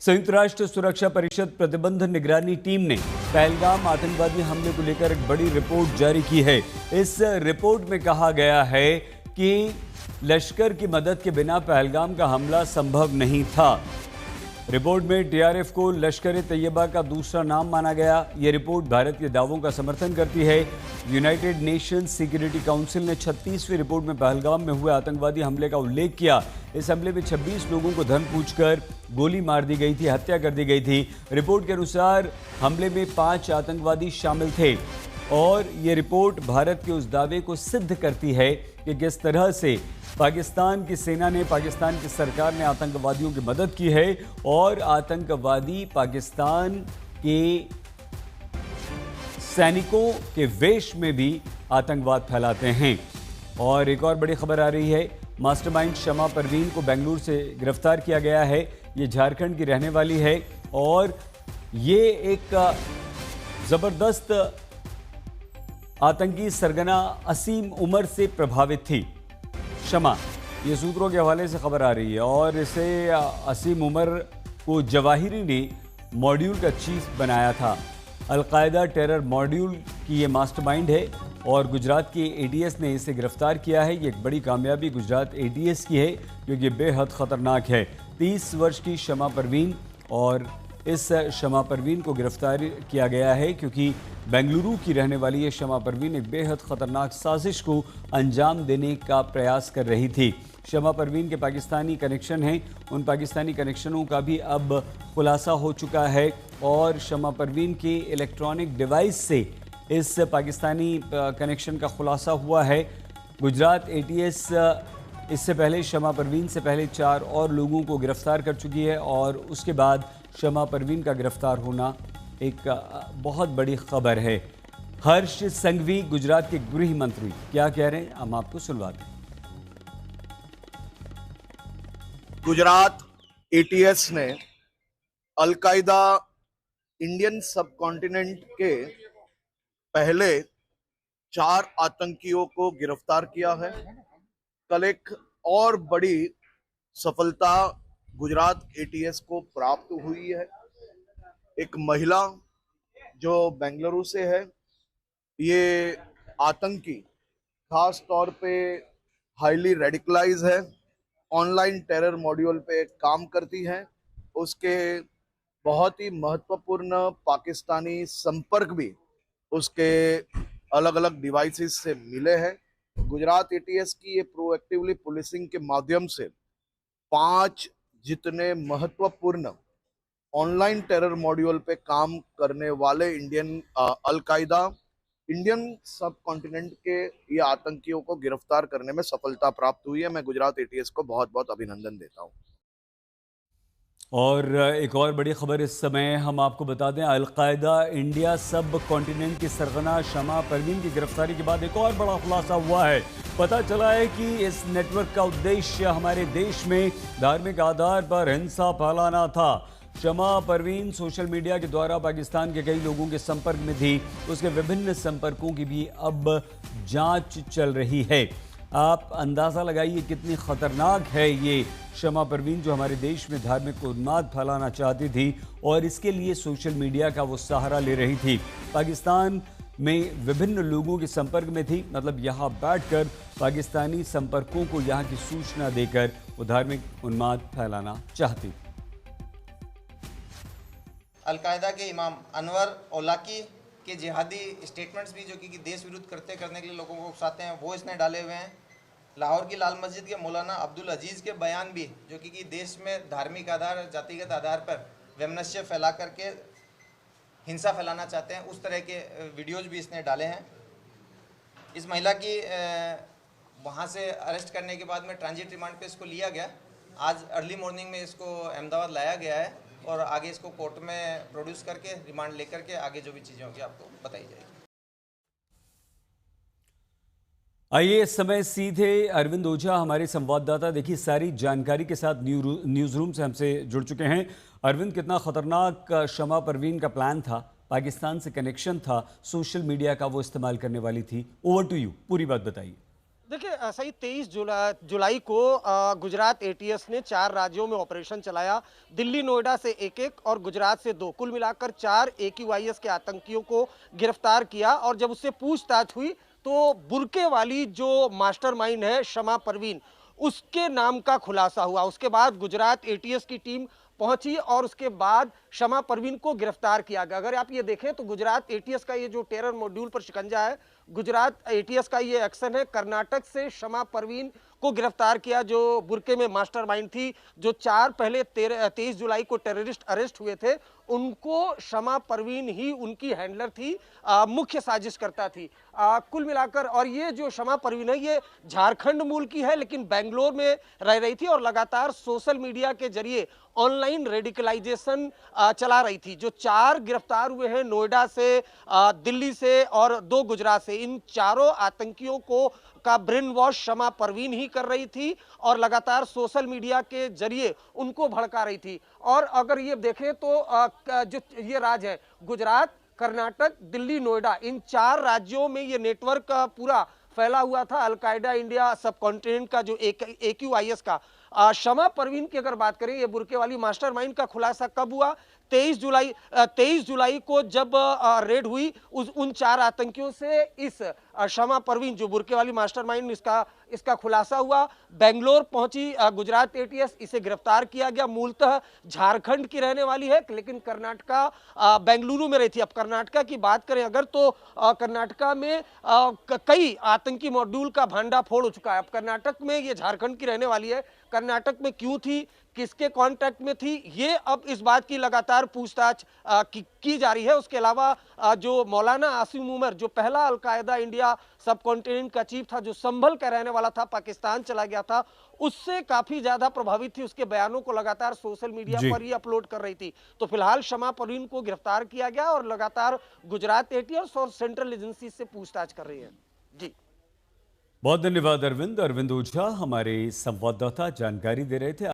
संयुक्त राष्ट्र सुरक्षा परिषद प्रतिबंध निगरानी टीम ने पहलगाम आतंकवादी हमले को लेकर एक बड़ी रिपोर्ट जारी की है। इस रिपोर्ट में कहा गया है कि लश्कर की मदद के बिना पहलगाम का हमला संभव नहीं था। रिपोर्ट में टीआरएफ को लश्कर तैयबा का दूसरा नाम माना गया। यह रिपोर्ट भारत के दावों का समर्थन करती है। यूनाइटेड नेशंस सिक्योरिटी काउंसिल ने 36वीं रिपोर्ट में पहलगाम में हुए आतंकवादी हमले का उल्लेख किया। इस हमले में 26 लोगों को धन पूछकर गोली मार दी गई थी, हत्या कर दी गई थी। रिपोर्ट के अनुसार हमले में 5 आतंकवादी शामिल थे और ये रिपोर्ट भारत के उस दावे को सिद्ध करती है कि किस तरह से पाकिस्तान की सेना ने, पाकिस्तान की सरकार ने आतंकवादियों की मदद की है और आतंकवादी पाकिस्तान के सैनिकों के वेश में भी आतंकवाद फैलाते हैं। और एक और बड़ी खबर आ रही है, मास्टरमाइंड शमा परवीन को बेंगलुरु से गिरफ्तार किया गया है। ये झारखंड की रहने वाली है और ये एक जबरदस्त आतंकी सरगना असीम उमर से प्रभावित थी। शमा, ये सूत्रों के हवाले से खबर आ रही है और इसे असीम उमर को जवाहिरी ने मॉड्यूल का चीफ बनाया था। अलकायदा टेरर मॉड्यूल की ये मास्टरमाइंड है और गुजरात के एटीएस ने इसे गिरफ्तार किया है। ये एक बड़ी कामयाबी गुजरात एटीएस की है क्योंकि बेहद ख़तरनाक है। 30 वर्ष की शमा परवीन, और इस शमा परवीन को गिरफ्तार किया गया है क्योंकि बेंगलुरु की रहने वाली ये शमा परवीन एक बेहद ख़तरनाक साजिश को अंजाम देने का प्रयास कर रही थी। शमा परवीन के पाकिस्तानी कनेक्शन हैं, उन पाकिस्तानी कनेक्शनों का भी अब खुलासा हो चुका है और शमा परवीन के इलेक्ट्रॉनिक डिवाइस से इस पाकिस्तानी कनेक्शन का खुलासा हुआ है। गुजरात एटीएस इससे पहले शमा परवीन से पहले 4 और लोगों को गिरफ्तार कर चुकी है और उसके बाद शमा परवीन का गिरफ्तार होना एक बहुत बड़ी खबर है। हर्ष संघवी गुजरात के गृह मंत्री क्या कह रहे हैं, हम आपको सुनवाते हैं। गुजरात एटीएस ने अलकायदा इंडियन सब कॉन्टिनेंट के पहले 4 आतंकियों को गिरफ्तार किया है। कल एक और बड़ी सफलता गुजरात एटीएस को प्राप्त हुई है। एक महिला जो बेंगलुरु से है, ये आतंकी खास तौर पे हाईली रेडिकलाइज है, ऑनलाइन टेरर मॉड्यूल पे काम करती है। उसके बहुत ही महत्वपूर्ण पाकिस्तानी संपर्क भी उसके अलग अलग डिवाइसेस से मिले हैं। गुजरात एटीएस की ये प्रोएक्टिवली पुलिसिंग के माध्यम से 5 जितने महत्वपूर्ण ऑनलाइन टेरर मॉड्यूल पे काम करने वाले अलकायदा इंडियन सब कॉन्टिनेंट के ये आतंकियों को गिरफ्तार करने में सफलता प्राप्त हुई है। मैं गुजरात एटीएस को बहुत बहुत अभिनंदन देता हूँ। और एक और बड़ी खबर इस समय हम आपको बता दें, अलकायदा इंडिया सब कॉन्टिनेंट की सरगना शमा परवीन की गिरफ्तारी के बाद एक और बड़ा खुलासा हुआ है। पता चला है कि इस नेटवर्क का उद्देश्य हमारे देश में धार्मिक आधार पर हिंसा फैलाना था। शमा परवीन सोशल मीडिया के द्वारा पाकिस्तान के कई लोगों के संपर्क में थी। उसके विभिन्न संपर्कों की भी अब जांच चल रही है। आप अंदाज़ा लगाइए कितनी ख़तरनाक है ये शमा परवीन, जो हमारे देश में धार्मिक उन्माद फैलाना चाहती थी और इसके लिए सोशल मीडिया का वो सहारा ले रही थी। पाकिस्तान में विभिन्न लोगों के संपर्क में थी, मतलब यहाँ बैठकर पाकिस्तानी संपर्कों को यहाँ की सूचना देकर वो धार्मिक उन्माद फैलाना चाहती थी। अलकायदा के इमाम अनवर औलाकी के जिहादी स्टेटमेंट्स भी जो कि देश विरुद्ध करने के लिए लोगों को उकसाते हैं, वो इसने डाले हुए हैं। लाहौर की लाल मस्जिद के मौलाना अब्दुल अजीज़ के बयान भी जो कि देश में धार्मिक आधार, जातिगत आधार पर वैमनस्य फैला करके हिंसा फैलाना चाहते हैं, उस तरह के वीडियोज़ भी इसने डाले हैं। इस महिला की वहाँ से अरेस्ट करने के बाद में ट्रांजिट रिमांड पे इसको लिया गया। आज अर्ली मॉर्निंग में इसको अहमदाबाद लाया गया है और आगे इसको कोर्ट में प्रोड्यूस करके रिमांड लेकर के आगे जो भी चीज़ें होंगी आपको बताई जाएगी। आइए इस समय सीधे अरविंद ओझा हमारे संवाददाता देखिए सारी जानकारी के साथ न्यूज़ रूम से हमसे जुड़ चुके हैं। अरविंद, कितना खतरनाक शमा परवीन का प्लान था, पाकिस्तान से कनेक्शन था, सोशल मीडिया का वो इस्तेमाल करने वाली थी। ओवर टू यू, पूरी बात बताइए। देखिए सही 23 जुलाई को गुजरात एटीएस ने 4 राज्यों में ऑपरेशन चलाया। दिल्ली नोएडा से एक एक और गुजरात से 2, कुल मिलाकर 4 एक्यूआईएस के आतंकियों को गिरफ्तार किया। और जब उससे पूछताछ हुई तो बुरके वाली जो मास्टरमाइंड है शमा परवीन, उसके नाम का खुलासा हुआ। उसके बाद गुजरात एटीएस की टीम पहुंची और उसके बाद शमा परवीन को गिरफ्तार किया गया। अगर आप ये देखें तो गुजरात एटीएस का ये जो टेरर मॉड्यूल पर शिकंजा है, गुजरात एटीएस का ये एक्शन है। कर्नाटक से शमा परवीन को गिरफ्तार किया जो बुरके में मास्टरमाइंड थी। जो 4 पहले 23 जुलाई को टेररिस्ट अरेस्ट हुए थे, उनको शमा परवीन ही उनकी हैंडलर थी, मुख्य साजिशकर्ता थी। कुल मिलाकर, और ये जो शमा परवीन है ये झारखंड मूल की है, लेकिन बेंगलोर में रह रही थी और लगातार सोशल मीडिया के जरिए ऑनलाइन रेडिकलाइजेशन चला रही थी। जो 4 गिरफ्तार हुए हैं नोएडा से, दिल्ली से और 2 गुजरात से, इन चारों आतंकियों को का ब्रेन वॉश शमा परवीन ही कर रही थी और लगातार सोशल मीडिया के जरिए उनको भड़का रही थी। और अगर ये देखें तो जो ये राज्य है गुजरात, कर्नाटक, दिल्ली, नोएडा, इन 4 राज्यों में ये नेटवर्क पूरा फैला हुआ था अलकायदा इंडिया सब कॉन्टिनेंट का, जो एक्यूआईएस का। शमा परवीन की अगर बात करें, ये बुरके वाली मास्टरमाइंड का खुलासा कब हुआ? 23 जुलाई को जब रेड हुई उन 4 आतंकियों से इस शमा परवीन जो बुरके वाली मास्टरमाइंड, इसका खुलासा हुआ। बेंगलोर पहुंची गुजरात एटीएस, इसे गिरफ्तार किया गया। मूलतः झारखंड की रहने वाली है, लेकिन कर्नाटका बेंगलुरु में रही थी। अब कर्नाटका की बात करें अगर तो कर्नाटका में कई आतंकी मॉड्यूल का भांडाफोड़ हो चुका है। अब कर्नाटक में ये झारखंड की रहने वाली है, कर्नाटक में क्यों थी, किसके कांटेक्ट में थी, ये अब इस बात की लगातार पूछताछ की जा रही है। उसके अलावा जो मौलाना आसिम उमर, जो पहला अलकायदा इंडिया सब कॉन्टिनेंट का चीफ था, जो संभल का रहने वाला था, पाकिस्तान चला गया था, उससे काफी ज्यादा प्रभावित थी। उसके बयानों को लगातार सोशल मीडिया जी। पर ही अपलोड कर रही थी। तो फिलहाल शमा परवीन को गिरफ्तार किया गया और लगातार गुजरात एटीएस और सेंट्रल एजेंसी से पूछताछ कर रही है। जी, बहुत धन्यवाद अरविंद। अरविंद ओझा हमारे संवाददाता जानकारी दे रहे थे।